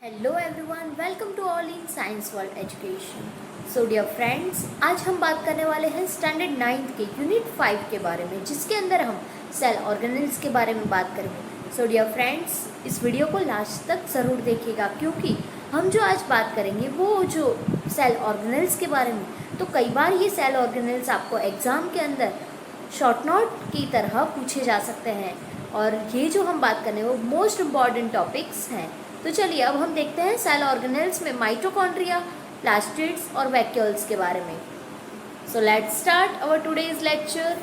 Hello everyone, welcome to all in science world education. So dear friends, आज हम बात करने वाले हैं स्टैंडर्ड 9th के यूनिट 5 के बारे में, जिसके अंदर हम सेल ऑर्गेनेल्स के बारे में बात करेंगे। सो डियर फ्रेंड्स, इस वीडियो को लास्ट तक ज़रूर देखिएगा, क्योंकि हम जो आज बात करेंगे वो जो सेल ऑर्गेनेल्स के बारे में, तो कई बार ये सेल ऑर्गेनेल्स आपको एग्ज़ाम के अंदर शॉर्ट नोट की तरह पूछे जा सकते हैं, और ये जो हम बात करने वो मोस्ट इम्पॉर्टेंट टॉपिक्स हैं। तो चलिए अब हम देखते हैं सेल ऑर्गेनेल्स में माइटोकॉन्ड्रिया, प्लास्टिड्स और वैक्यूल्स के बारे में। So let's start our today's lecture.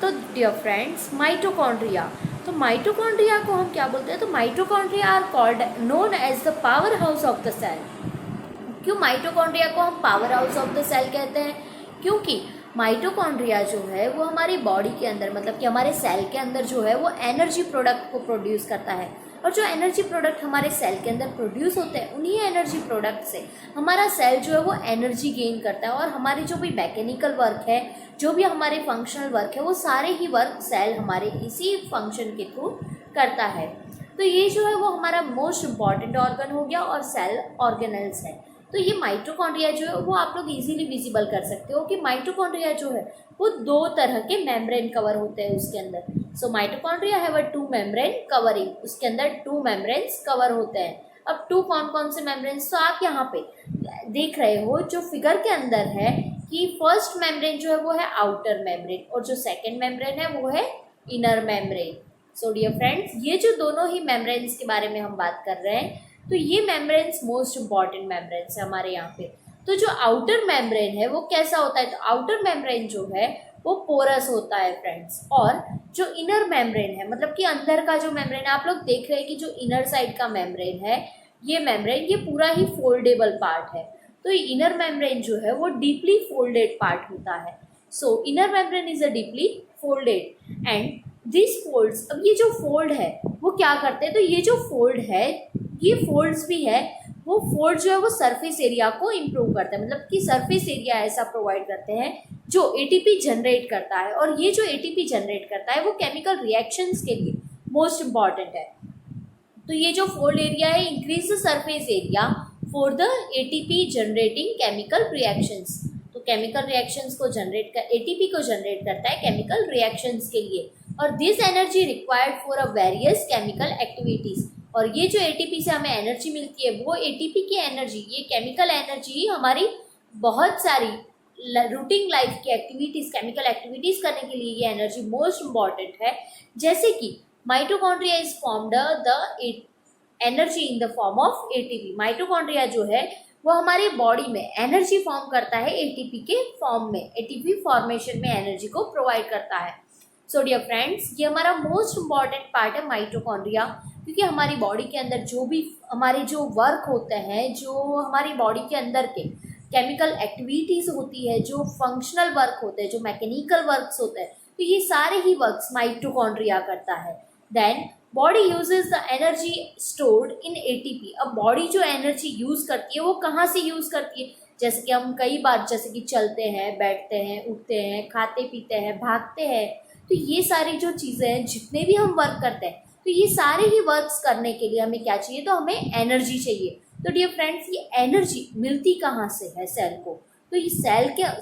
तो डियर फ्रेंड्स, माइटोकॉन्ड्रिया, तो माइटोकॉन्ड्रिया को हम क्या बोलते हैं? तो mitochondria are called known as the powerhouse of the cell. क्यों माइटोकॉन्ड्रिया को हम powerhouse of the cell कहते हैं? क्योंकि माइटोकॉन्ड्रिया जो है वो हमारी बॉडी के अंदर, मतलब कि हमारे सेल के अंदर जो है वो एनर्जी प्रोडक्ट को प्रोड्यूस करता है, और जो एनर्जी प्रोडक्ट हमारे सेल के अंदर प्रोड्यूस होते हैं उन्हीं एनर्जी प्रोडक्ट से हमारा सेल जो है वो एनर्जी गेन करता है, और हमारी जो भी मैकेनिकल वर्क है, जो भी हमारे फंक्शनल वर्क है, वो सारे ही वर्क सेल हमारे इसी फंक्शन के थ्रू करता है। तो ये जो है वो हमारा मोस्ट इम्पॉर्टेंट ऑर्गन हो गया और सेल ऑर्गेनल्स है। तो ये माइटोकॉन्ड्रिया जो है वो आप लोग इजीली विजिबल कर सकते हो कि माइटोकॉन्ड्रिया जो है वो दो तरह के मेम्ब्रेन कवर होते हैं उसके अंदर। So mitochondria have a 2 membrane covering, उसके अंदर 2 मेम्ब्रेन्स कवर होते हैं। अब 2 कौन कौन से मेम्ब्रेन्स? तो आप यहाँ पे देख रहे हो जो फिगर के अंदर है कि फर्स्ट मेम्ब्रेन जो है वो है आउटर मेम्ब्रेन, और जो सेकेंड मेम्ब्रेन है वो है inner membrane. So dear friends, ये जो दोनों ही मेम्ब्रेन्स के बारे में हम बात कर रहे हैं, तो ये मेम्ब्रेन्स मोस्ट इम्पॉर्टेंट मेम्ब्रेन्स है हमारे यहाँ पे। तो जो आउटर मेम्ब्रेन है वो कैसा होता है? तो आउटर मेम्ब्रेन जो है वो पोरस होता है फ्रेंड्स, और जो इनर मेम्ब्रेन है, मतलब कि अंदर का जो मेम्ब्रेन है, आप लोग देख रहे हैं कि जो इनर साइड का मेम्ब्रेन है, ये मेम्ब्रेन ये पूरा ही फोल्डेबल पार्ट है। तो इनर मेम्ब्रेन जो है वो डीपली फोल्डेड पार्ट होता है। सो inner membrane is a deeply folded and this folds. अब ये जो फोल्ड है वो क्या करते हैं? तो ये जो फोल्ड है, ये फोल्ड्स भी है, वो फोल्ड जो है वो सरफेस एरिया को इम्प्रूव करता है, मतलब कि सरफेस एरिया ऐसा प्रोवाइड करते हैं जो एटीपी जनरेट करता है, और ये जो एटीपी जनरेट करता है वो केमिकल रिएक्शंस के लिए मोस्ट इम्पॉर्टेंट है। तो ये जो फोल्ड एरिया है increase the surface area for the ATP generating chemical reactions. तो केमिकल रिएक्शंस को जनरेट कर एटीपी को जनरेट करता है केमिकल रिएक्शंस के लिए, और this energy required for a various chemical activities. और ये जो एटीपी से हमें एनर्जी मिलती है वो एटीपी की एनर्जी, ये केमिकल एनर्जी हमारी बहुत सारी रूटीन लाइफ की एक्टिविटीज, केमिकल एक्टिविटीज करने के लिए ये एनर्जी मोस्ट इम्पॉर्टेंट है। जैसे कि mitochondria is formed the energy in the form of ATP. Mitochondria जो है वो हमारी बॉडी में एनर्जी फॉर्म करता है एटीपी के फॉर्म में, एटीपी फॉर्मेशन में एनर्जी को प्रोवाइड करता है। सो डियर फ्रेंड्स, ये हमारा मोस्ट इम्पॉर्टेंट पार्ट है माइटोकॉन्ड्रिया, क्योंकि हमारी बॉडी के अंदर जो भी हमारे जो वर्क होते हैं, जो हमारी बॉडी के अंदर के केमिकल एक्टिविटीज़ होती है, जो फंक्शनल वर्क होते हैं, जो मैकेनिकल वर्क्स होते हैं, तो ये सारे ही वर्क्स माइटोकॉन्ड्रिया करता है। Then body uses the energy stored in ATP. अब बॉडी जो एनर्जी यूज़ करती है वो कहाँ से यूज़ करती है? जैसे कि हम कई बार जैसे कि चलते हैं, बैठते हैं, उठते हैं, खाते पीते हैं, भागते हैं, तो ये सारी जो चीज़ें हैं, जितने भी हम वर्क करते हैं, तो ये सारे ही वर्क्स करने के लिए हमें क्या चाहिए? तो हमें एनर्जी चाहिए। तो डियर फ्रेंड्स, ये एनर्जी मिलती कहाँ से है सेल को? तो ये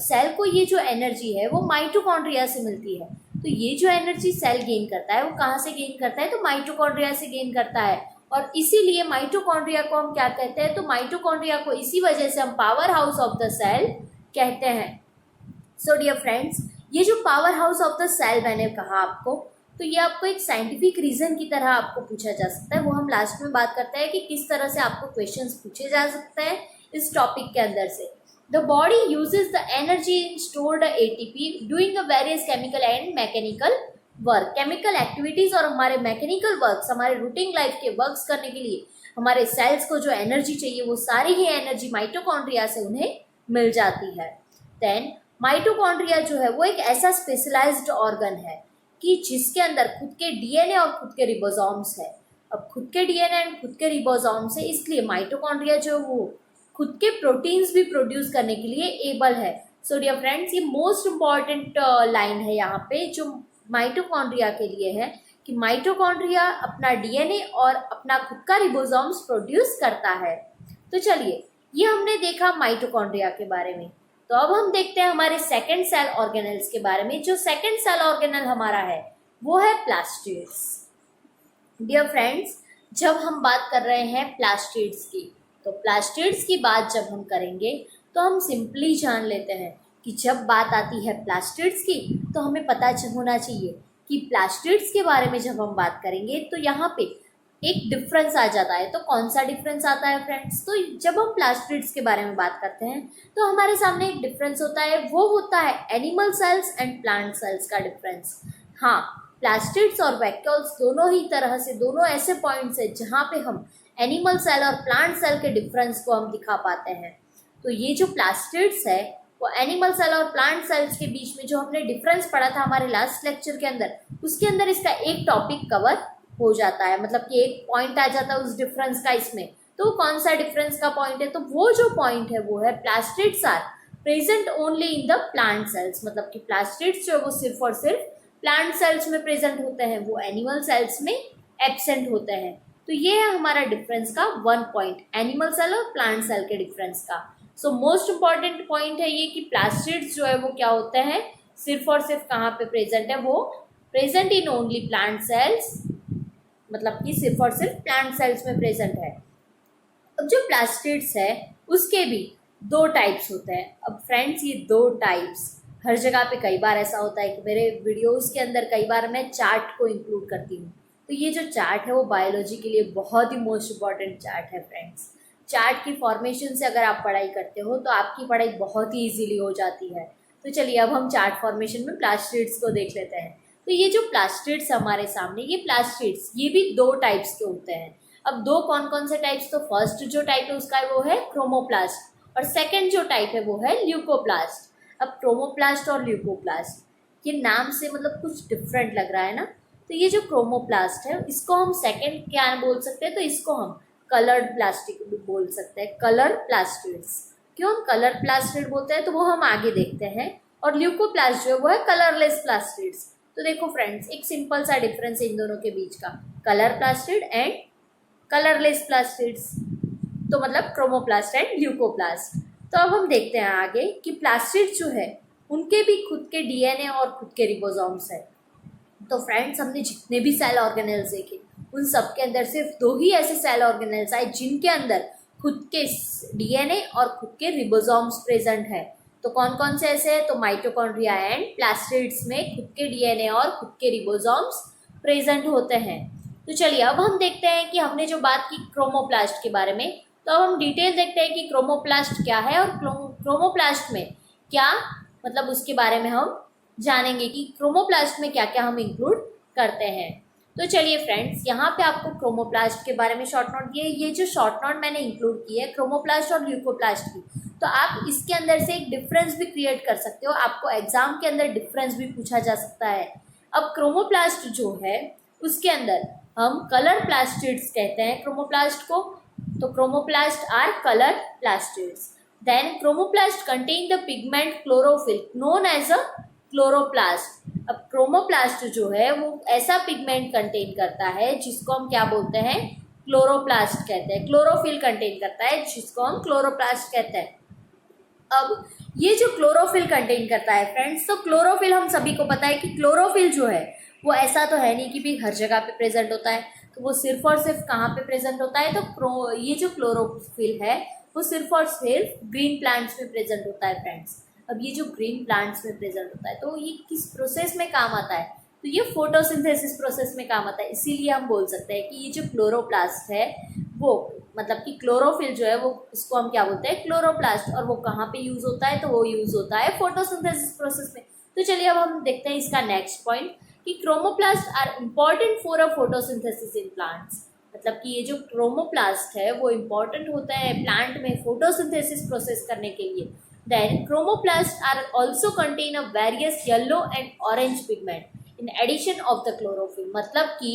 सेल को ये जो एनर्जी है वो माइटोकॉन्ड्रिया से मिलती है। तो ये जो एनर्जी सेल गेन करता है वो कहाँ से गेन करता है? तो माइटोकॉन्ड्रिया से गेन करता है, और इसीलिए माइटोकॉन्ड्रिया को हम क्या कहते हैं? तो माइटोकॉन्ड्रिया को इसी वजह से हम powerhouse of the cell कहते हैं। सो डियर फ्रेंड्स, ये जो powerhouse of the cell मैंने कहा आपको, तो ये आपको एक साइंटिफिक रीजन की तरह आपको पूछा जा सकता है। वो हम लास्ट में बात करते हैं कि किस तरह से आपको क्वेश्चंस पूछे जा सकते हैं इस टॉपिक के अंदर से। The body uses the energy in stored ATP doing the various chemical and mechanical work. Chemical activities और हमारे मैकेनिकल वर्क्स, हमारे रूटीन लाइफ के वर्क्स करने के लिए हमारे सेल्स को जो एनर्जी चाहिए वो सारी ही एनर्जी माइटोकॉन्ड्रिया से उन्हें मिल जाती है। देन माइटोकॉन्ड्रिया जो है वो एक ऐसा स्पेशलाइज्ड ऑर्गन है कि जिसके अंदर खुद के डीएनए और खुद के रिबोसोम्स है। अब खुद के डीएनए एंड खुद के रिबोसोम्स है, इसलिए माइटोकॉन्ड्रिया जो वो खुद के प्रोटीन्स भी प्रोड्यूस करने के लिए एबल है। सो डियर फ्रेंड्स, ये मोस्ट इम्पॉर्टेंट लाइन है यहाँ पे जो माइटोकॉन्ड्रिया के लिए है कि माइटोकॉन्ड्रिया अपना डीएनए और अपना खुद का रिबोसोम्स प्रोड्यूस करता है। तो चलिए, ये हमने देखा माइटोकॉन्ड्रिया के बारे में। तो अब हम देखते हैं हमारे सेकंड सेल ऑर्गेनेल्स के बारे में। जो सेकंड सेल ऑर्गेनल हमारा है वो है प्लास्टिड्स। डियर फ्रेंड्स, जब हम बात कर रहे हैं प्लास्टिड्स की, तो प्लास्टिड्स की बात जब हम करेंगे तो हम सिंपली जान लेते हैं कि जब बात आती है प्लास्टिड्स की तो हमें पता होना चाहिए कि प्लास्टिड्स के बारे में जब हम बात करेंगे तो यहाँ पे एक डिफरेंस आ जाता है। तो कौन सा डिफरेंस आता है फ्रेंड्स? तो जब हम प्लास्टिड्स के बारे में बात करते हैं तो हमारे सामने एक डिफरेंस होता है, वो होता है animal cells and plant cells का डिफरेंस। हाँ, प्लास्टिड्स और वैक्यूल्स दोनों ही तरह से, दोनों ऐसे पॉइंट्स है जहाँ पे हम एनिमल सेल और प्लांट सेल के डिफरेंस को हम दिखा पाते हैं। तो ये जो प्लास्टिड्स है वो एनिमल सेल और प्लांट सेल्स के बीच में जो हमने डिफरेंस पढ़ा था हमारे लास्ट लेक्चर के अंदर, उसके अंदर इसका एक टॉपिक कवर हो जाता है, मतलब कि एक पॉइंट आ जाता है उस डिफरेंस का इसमें। तो कौन सा डिफरेंस का पॉइंट है? तो वो जो पॉइंट है वो है plastids are present only in the plant cells, मतलब कि प्लास्टिड्स जो है वो सिर्फ और सिर्फ प्लांट सेल्स में प्रेजेंट होते हैं, वो एनिमल सेल्स में एब्सेंट होते हैं। तो ये है हमारा डिफरेंस का वन पॉइंट, एनिमल सेल और प्लांट सेल के डिफरेंस का। सो मोस्ट इंपॉर्टेंट पॉइंट है ये कि प्लास्टिड्स जो है वो क्या होते हैं, सिर्फ और सिर्फ कहाँ पे प्रेजेंट है, वो present in only plant cells, मतलब कि सिर्फ और सिर्फ प्लांट सेल्स में प्रेजेंट है। अब जो प्लास्टिड्स है उसके भी दो टाइप्स होते हैं। अब फ्रेंड्स, ये दो टाइप्स हर जगह पे कई बार ऐसा होता है कि मेरे वीडियोस के अंदर कई बार मैं चार्ट को इंक्लूड करती हूँ। तो ये जो चार्ट है वो बायोलॉजी के लिए बहुत ही मोस्ट इम्पॉर्टेंट चार्ट है फ्रेंड्स। चार्ट की फॉर्मेशन से अगर आप पढ़ाई करते हो तो आपकी पढ़ाई बहुत ही इजीली हो जाती है। तो चलिए अब हम चार्ट फॉर्मेशन में प्लास्टिड्स को देख लेते हैं। तो ये जो प्लास्टिड्स हमारे सामने, ये प्लास्टिड्स ये भी दो टाइप्स के होते हैं। अब दो कौन कौन से टाइप्स? तो फर्स्ट जो टाइप है उसका वो है क्रोमोप्लास्ट और सेकेंड जो टाइप है वो है ल्यूकोप्लास्ट। अब क्रोमोप्लास्ट और ल्यूकोप्लास्ट, ये नाम से मतलब कुछ डिफरेंट लग रहा है ना। तो ये जो क्रोमोप्लास्ट है इसको हम सेकेंड क्या बोल सकते हैं? तो इसको हम कलर्ड प्लास्टिक बोल सकते हैं, कलर प्लास्टिड्स। क्यों हम कलर प्लास्टिड बोलते हैं तो वो हम आगे देखते हैं। और ल्यूकोप्लास्ट जो है वो है कलरलेस प्लास्टिड्स। तो देखो फ्रेंड्स, एक सिंपल सा डिफरेंस है इन दोनों के बीच का, colour plastid and colourless plastids. तो मतलब क्रोमोप्लास्ट एंड ल्यूकोप्लास्ट। तो अब हम देखते हैं आगे कि प्लास्टिड जो है उनके भी खुद के डीएनए और खुद के रिबोसोम्स है। तो फ्रेंड्स, हमने जितने भी सेल ऑर्गेनेल्स देखे उन सब के अंदर सिर्फ दो ही ऐसे सेल ऑर्गेनेल्स आए जिनके अंदर खुद के डीएनए और खुद के रिबोसोम्स प्रेजेंट है। तो कौन कौन से ऐसे हैं? तो माइटोकॉन्ड्रिया एंड प्लास्टिड्स में खुद के डीएनए और खुद के रिबोसोम्स प्रेजेंट होते हैं। तो चलिए अब हम देखते हैं कि हमने जो बात की क्रोमोप्लास्ट के बारे में, तो अब हम डिटेल देखते हैं कि क्रोमोप्लास्ट क्या है और क्रोमोप्लास्ट में क्या, मतलब उसके बारे में हम जानेंगे कि क्रोमोप्लास्ट में क्या क्या हम इंक्लूड करते हैं। तो चलिए फ्रेंड्स, यहाँ पे आपको क्रोमोप्लास्ट के बारे में शॉर्ट नोट दिए। ये जो शॉर्ट नोट मैंने इंक्लूड की है क्रोमोप्लास्ट और ल्यूकोप्लास्ट की, तो आप इसके अंदर से एक डिफरेंस भी क्रिएट कर सकते हो। आपको एग्जाम के अंदर डिफरेंस भी पूछा जा सकता है। अब क्रोमोप्लास्ट जो है उसके अंदर हम कलर प्लास्टिड्स कहते हैं क्रोमोप्लास्ट को। तो chromoplast are colour plastids. Then chromoplast contain the pigment chlorophyll known as a chloroplast. अब क्रोमोप्लास्ट जो है वो ऐसा पिगमेंट कंटेन करता है जिसको हम क्या बोलते हैं? क्लोरोप्लास्ट कहते हैं। क्लोरोफिल कंटेन करता है जिसको हम क्लोरोप्लास्ट कहते हैं। अब ये जो क्लोरोफिल कंटेन करता है फ्रेंड्स, तो क्लोरोफिल हम सभी को पता है कि क्लोरोफिल जो है वो ऐसा तो है नहीं कि भी हर जगह पे प्रेजेंट होता है। तो वो सिर्फ और सिर्फ कहाँ पे प्रेजेंट होता है? तो ये जो क्लोरोफिल है वो सिर्फ और सिर्फ ग्रीन प्लांट्स में प्रेजेंट होता है फ्रेंड्स। अब ये जो ग्रीन प्लांट्स में प्रेजेंट होता है तो ये किस प्रोसेस में काम आता है? तो ये फोटोसिंथेसिस प्रोसेस में काम आता है। इसीलिए हम बोल सकते हैं कि ये जो क्लोरोप्लास्ट है वो, मतलब कि क्लोरोफिल जो है वो, इसको हम क्या बोलते हैं? क्लोरोप्लास्ट। और वो कहाँ पे यूज होता है? तो वो यूज होता है फोटोसिंथेसिस प्रोसेस में। तो चलिए अब हम देखते हैं इसका नेक्स्ट पॉइंट कि chromoplast are important for a photosynthesis in plants. मतलब कि ये जो क्रोमोप्लास्ट है वो इम्पॉर्टेंट होता है प्लांट में फोटोसिंथेसिस प्रोसेस करने के लिए। Then chromoplasts are also contain of various yellow and orange pigment in addition of the chlorophyll। मतलब कि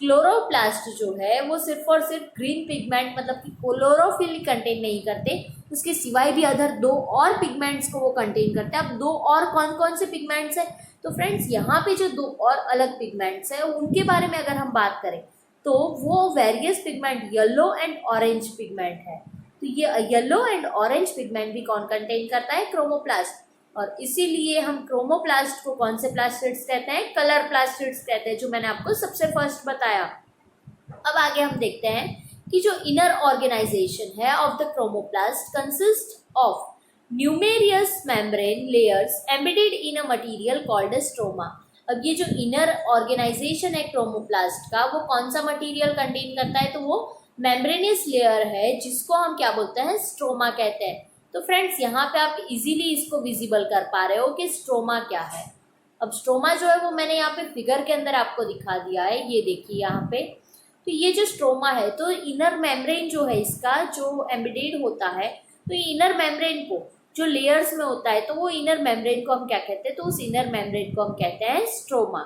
क्लोरोप्लास्ट जो है वो सिर्फ और सिर्फ ग्रीन पिगमेंट, मतलब कि क्लोरोफिल कंटेन नहीं करते, उसके सिवाय भी अदर दो और पिगमेंट्स को वो कंटेन करते हैं। अब दो और कौन कौन से पिगमेंट्स हैं? तो फ्रेंड्स यहाँ पे जो दो और अलग पिगमेंट्स हैं उनके बारे में अगर हम बात करें तो वो various pigment yellow and orange pigment है। तो ये येलो एंड ऑरेंज पिगमेंट भी कौन कंटेन करता है? क्रोमोप्लास्ट। और इसीलिए हम क्रोमोप्लास्ट को कौन से प्लास्टिड्स कहते हैं? कलर प्लास्टिड्स कहते हैं, जो मैंने आपको सबसे फर्स्ट बताया। अब आगे हम देखते हैं कि जो इनर ऑर्गेनाइजेशन है of the chromoplast consist of numerous membrane layers embedded in a material called stroma. अब ये जो इनर ऑर्गेनाइजेशन है क्रोमोप्लास्ट का, वो कौन सा मटेरियल कंटेन करता है? तो वो मेम्ब्रेनियस लेयर है, जिसको हम क्या बोलते हैं? स्ट्रोमा कहते हैं। तो फ्रेंड्स यहाँ पे आप इजीली इसको विजिबल कर पा रहे हो कि स्ट्रोमा क्या है। अब स्ट्रोमा जो है वो मैंने यहाँ पे फिगर के अंदर आपको दिखा दिया है, ये देखिए यहाँ पे। तो ये जो स्ट्रोमा है, तो इनर मेम्ब्रेन जो है इसका जो एम्बेडेड होता है, तो ये इनर मेम्ब्रेन को जो लेयर्स में होता है, तो वो इनर मेम्ब्रेन को हम क्या कहते हैं? तो उस इनर मेम्ब्रेन को हम कहते हैं स्ट्रोमा।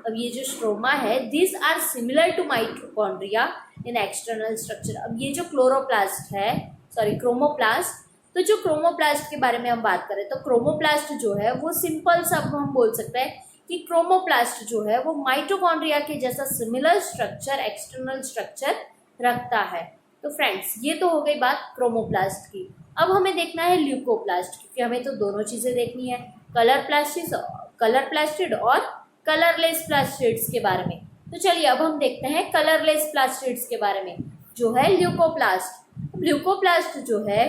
अब ये जो स्ट्रोमा है, this are similar to mitochondria in external structure. अब ये जो क्लोरोप्लास्ट है, सॉरी क्रोमोप्लास्ट, तो जो क्रोमोप्लास्ट के बारे में हम बात करें तो क्रोमोप्लास्ट जो है वो सिंपल सा हम बोल सकते हैं कि क्रोमोप्लास्ट जो है वो माइटोकॉन्ड्रिया के जैसा सिमिलर स्ट्रक्चर, एक्सटर्नल स्ट्रक्चर रखता है। तो फ्रेंड्स ये तो हो गई बात क्रोमोप्लास्ट की। अब हमें देखना है ल्यूकोप्लास्ट, क्योंकि हमें तो दोनों चीज़ें देखनी है, कलर प्लास्टिड और कलरलेस प्लास्टिड्स के बारे में। तो चलिए अब हम देखते हैं कलरलेस प्लास्टिड्स के बारे में, जो है ल्यूकोप्लास्ट। ल्यूकोप्लास्ट जो है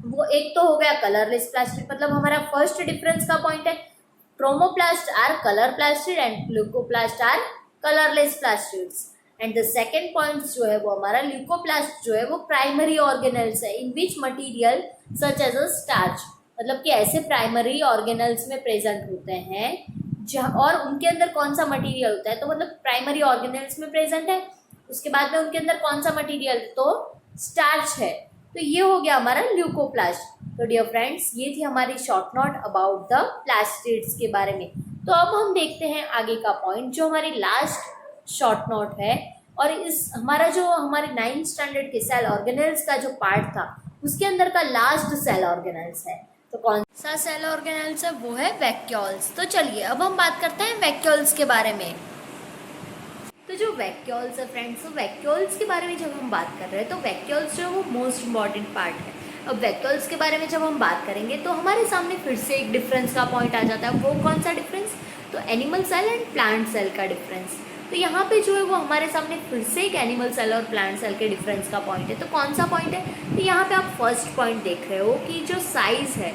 वो एक तो हो गया कलरलेस प्लास्टिड, मतलब हमारा फर्स्ट डिफरेंस का पॉइंट है chromoplast are colour plastid and leucoplast are colourless plastids. And the second point जो है वो हमारा ल्यूकोप्लास्ट जो है वो प्राइमरी ऑर्गेनल्स है in which material such as a starch, मतलब कि ऐसे प्राइमरी ऑर्गेनल्स में प्रेजेंट होते हैं जहाँ, और उनके अंदर कौन सा मटीरियल होता है? तो मतलब प्राइमरी ऑर्गेनल्स में प्रेजेंट है, उसके बाद में उनके अंदर कौन सा मटीरियल? तो स्टार्च है। तो ये हो गया हमारा ल्यूकोप्लास्ट। तो डियर फ्रेंड्स ये थी हमारी short note about the plastids के बारे में। तो अब हम देखते हैं आगे का पॉइंट, जो हमारी लास्ट शॉर्ट नोट है, और इस हमारा जो हमारे 9th स्टैंडर्ड के सेल ऑर्गेनल्स का जो पार्ट था उसके अंदर का लास्ट सेल ऑर्गेनल्स है। तो कौन सा सेल ऑर्गेनल्स है? वो है वैक्यूल्स। तो चलिए अब हम बात करते हैं वैक्यूल्स के बारे में। तो जो वैक्यूल्स है फ्रेंड्स, तो वैक्यूल्स के बारे में जब हम बात कर रहे हैं तो वैक्यूल्स जो है वो मोस्ट इम्पॉर्टेंट पार्ट है। अब वैक्यूल्स के बारे में जब हम बात करेंगे तो हमारे सामने फिर से एक डिफरेंस का पॉइंट आ जाता है। वो कौन सा डिफरेंस? तो animal cell and plant cell का डिफरेंस। तो यहाँ पे जो है वो हमारे सामने फिर से एक एनिमल सेल और प्लांट सेल के डिफरेंस का पॉइंट है। तो कौन सा पॉइंट है? तो यहाँ पे आप फर्स्ट पॉइंट देख रहे हो कि जो साइज़ है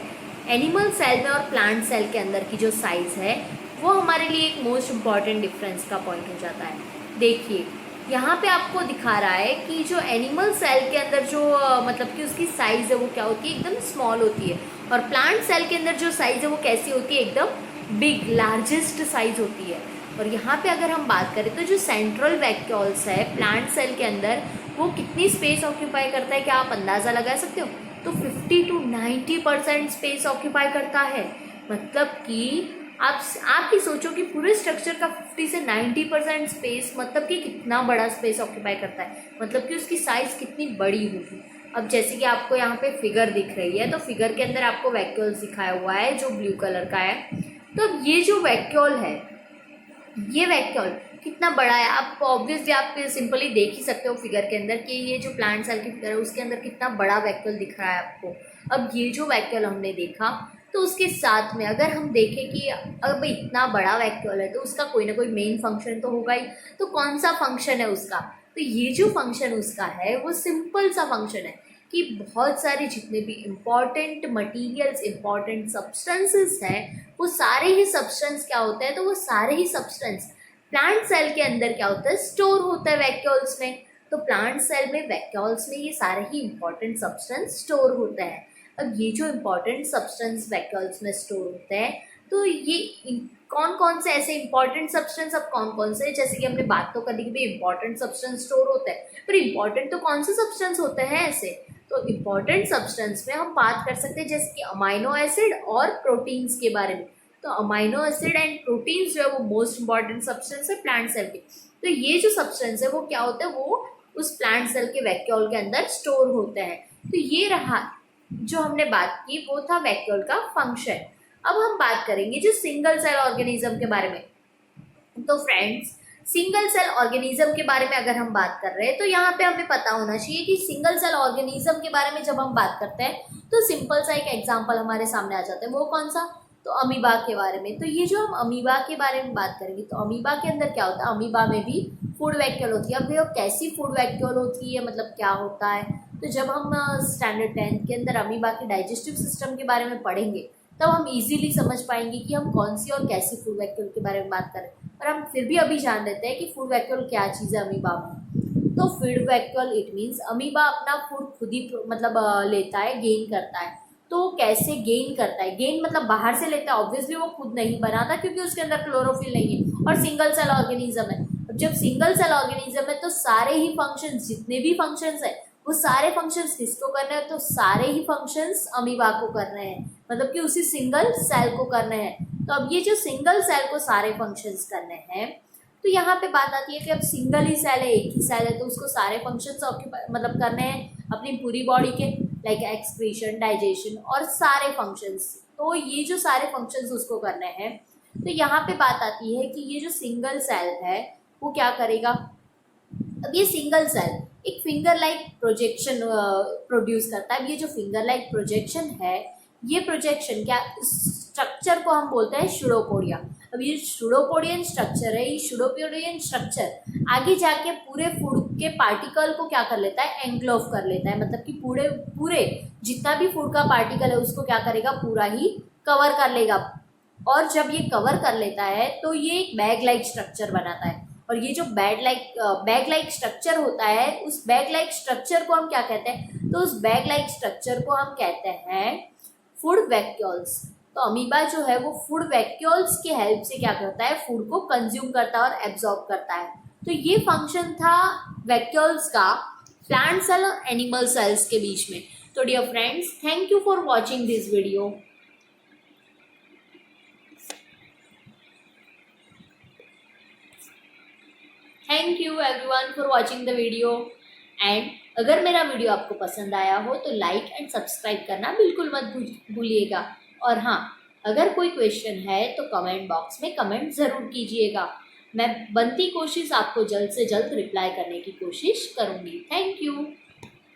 एनिमल सेल में और प्लांट सेल के अंदर की जो साइज़ है वो हमारे लिए एक मोस्ट इम्पॉर्टेंट डिफरेंस का पॉइंट हो जाता है। देखिए यहाँ पे आपको दिखा रहा है कि जो एनिमल सेल के अंदर जो मतलब कि उसकी साइज़ है वो क्या होती है? एकदम स्मॉल होती है, और प्लांट सेल के अंदर जो साइज़ है वो कैसी होती है? एकदम बिग, लार्जेस्ट साइज़ होती है। और यहाँ पे अगर हम बात करें तो जो सेंट्रल वैक्यूल्स है प्लांट सेल के अंदर वो कितनी स्पेस ऑक्यूपाई करता है? क्या आप अंदाज़ा लगा सकते हो? तो 50 to 90% स्पेस ऑक्यूपाई करता है। मतलब कि आप ही सोचो कि पूरे स्ट्रक्चर का 50 से 90% स्पेस, मतलब कि कितना बड़ा स्पेस ऑक्यूपाई करता है, मतलब कि उसकी साइज़ कितनी बड़ी होगी। अब जैसे कि आपको यहाँ पे फिगर दिख रही है, तो फिगर के अंदर आपको वैक्यूल्स दिखाया हुआ है जो ब्लू कलर का है। तो अब ये जो वैक्यूल है, ये वैक्यूल कितना बड़ा है? आप ऑब्वियसली आप सिंपली देख ही सकते हो फिगर के अंदर कि ये जो प्लांट सेल की फिगर है उसके अंदर कितना बड़ा वैक्यूल दिख रहा है आपको। अब ये जो वैक्यूल हमने देखा तो उसके साथ में अगर हम देखें कि अब इतना बड़ा वैक्यूल है तो उसका कोई ना कोई मेन फंक्शन तो होगा ही। तो कौन सा फंक्शन है उसका? तो ये जो फंक्शन उसका है वो सिंपल सा फंक्शन है कि बहुत सारे जितने भी इम्पॉर्टेंट मटेरियल्स, इम्पॉर्टेंट सब्सटेंसेस हैं, वो सारे ही सब्सटेंस क्या होते हैं? तो वो सारे ही सब्सटेंस प्लांट सेल के अंदर क्या होता है? स्टोर होता है वैक्यूल्स में। तो प्लांट सेल में वैक्यूल्स में ये सारे ही इम्पॉर्टेंट सब्सटेंस स्टोर होते हैं। अब ये जो इम्पॉर्टेंट सब्सटेंस वैक्यूल्स में स्टोर होते हैं, तो ये कौन कौन से ऐसे इम्पॉर्टेंट सब्सटेंस, अब कौन कौन से, जैसे कि हमने बात तो करी कि भाई इम्पॉर्टेंट सब्सटेंस स्टोर होते हैं, पर इम्पॉर्टेंट तो कौन से सब्सटेंस होते हैं ऐसे? तो इम्पॉर्टेंट सब्सटेंस में हम बात कर सकते हैं जैसे कि अमाइनो एसिड और प्रोटीन्स के बारे में। तो अमाइनो एसिड एंड प्रोटीन्स जो है वो मोस्ट इंपॉर्टेंट सब्सटेंस है प्लांट सेल के। तो ये जो सब्सटेंस है वो क्या होता है? वो उस प्लांट सेल के वैक्यूल के अंदर स्टोर होते हैं। तो ये रहा जो हमने बात की, वो था वैक्यूल का फंक्शन। अब हम बात करेंगे जो सिंगल सेल ऑर्गेनिज्म के बारे में। तो फ्रेंड्स, सिंगल सेल ऑर्गेनिज्म के बारे में अगर हम बात कर रहे हैं तो यहाँ पे हमें पता होना चाहिए कि सिंगल सेल ऑर्गेनिज्म के बारे में जब हम बात करते हैं तो सिंपल सा एक एग्जांपल हमारे सामने आ जाता है। वो कौन सा? तो अमीबा के बारे में। तो ये जो हम अमीबा के बारे में बात करेंगे तो अमीबा के अंदर क्या होता है, अमीबा में भी फूड वैक्यूल होती है। अब वो कैसी फूड वैक्यूल होती है, मतलब क्या होता है, तो जब हम स्टैंडर्ड 10 के अंदर अमीबा के डाइजेस्टिव सिस्टम के बारे में पढ़ेंगे तब हम इजीली समझ पाएंगे कि हम कौन सी और कैसी फूड वैक्यूल के बारे में बात करें। पर हम फिर भी अभी जान लेते हैं कि फूड वैक्यूल क्या चीज़ है अमीबा में। तो food vacuole it means amoeba अपना फूड खुद ही मतलब लेता है, गेन करता है। तो कैसे गेन करता है? गेन मतलब बाहर से लेता है, ऑब्वियसली वो खुद नहीं बनाता क्योंकि उसके अंदर क्लोरोफिल नहीं है और सिंगल सेल ऑर्गेनिज्म है। जब सिंगल सेल ऑर्गेनिज्म है तो सारे ही फंक्शंस, जितने भी फंक्शंस है वो सारे फंक्शंस किसको करने हैं? तो सारे ही फंक्शंस अमीबा को कर रहे हैं, मतलब कि उसी सिंगल सेल को करने हैं। तो अब ये जो सिंगल सेल को सारे फंक्शंस करने हैं, तो यहाँ पे बात आती है कि अब सिंगल ही सेल है, एक ही सेल है, तो उसको सारे फंक्शंस मतलब करने हैं अपनी पूरी बॉडी के, लाइक एक्सक्रीशन, डाइजेशन और सारे फंक्शंस। तो ये जो सारे फंक्शंस उसको करने हैं, तो यहाँ पे बात आती है कि ये जो सिंगल सेल है वो क्या करेगा। अब ये सिंगल सेल एक फिंगर लाइक प्रोजेक्शन प्रोड्यूस करता है। अब ये जो फिंगर लाइक प्रोजेक्शन है, ये प्रोजेक्शन क्या, स्ट्रक्चर को हम बोलते हैं शूडोपोडिया। अब ये शूडोपोडियन स्ट्रक्चर है, ये शूडोपोडियन स्ट्रक्चर आगे जाके पूरे फूड के पार्टिकल को क्या कर लेता है, एंग्लोव कर लेता है, मतलब कि पूरे जितना भी फूड का पार्टिकल है उसको क्या करेगा, पूरा ही कवर कर लेगा। और जब ये कवर कर लेता है तो ये एक बैग लाइक स्ट्रक्चर बनाता है। और ये जो बैग लाइक स्ट्रक्चर होता है, उस बैग लाइक स्ट्रक्चर को हम क्या कहते हैं, तो उस बैग लाइक स्ट्रक्चर को हम कहते हैं फूड वैक्यूल्स। तो अमीबा जो है वो फूड वैक्यूल्स के हेल्प से क्या करता है, फूड को कंज्यूम करता है और एब्जॉर्ब करता है। तो ये फंक्शन था वैक्यूल्स का प्लांट सेल और एनिमल सेल्स के बीच में। तो dear friends, thank you for watching this video. Thank you everyone for watching the video. And अगर मेरा वीडियो आपको पसंद आया हो तो लाइक एंड सब्सक्राइब करना बिल्कुल मत भूलिएगा। और हाँ, अगर कोई क्वेश्चन है तो कमेंट बॉक्स में कमेंट ज़रूर कीजिएगा। मैं बनती कोशिश आपको जल्द से जल्द रिप्लाई करने की कोशिश करूँगी। Thank you.